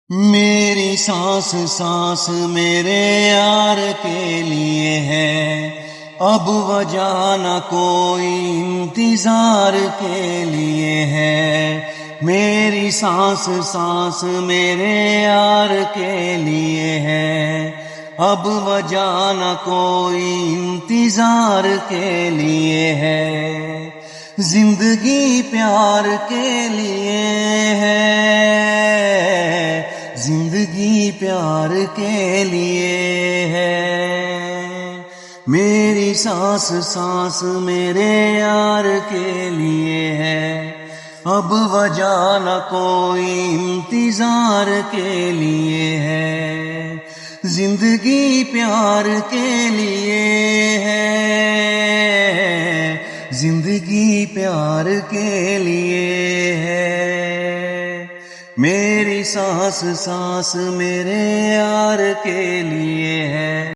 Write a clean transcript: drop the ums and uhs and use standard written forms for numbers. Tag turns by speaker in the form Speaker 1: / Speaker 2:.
Speaker 1: میری سانس سانس میرے یار کے لیے ہے، اب وجہ نہ کوئی انتظار کے لیے ہے۔ میری سانس سانس میرے یار کے لیے ہے، اب وجہ نہ کوئی انتظار کے لیے ہے۔ زندگی پیار کے لیے ہے، زندگی پیار کے لیے ہے۔ میری سانس سانس میرے یار کے لیے ہے، اب وجہ نہ کوئی انتظار کے لیے ہے۔ زندگی پیار کے لیے ہے، زندگی پیار کے لیے ہے۔ میری سانس سانس میرے یار کے لیے ہے۔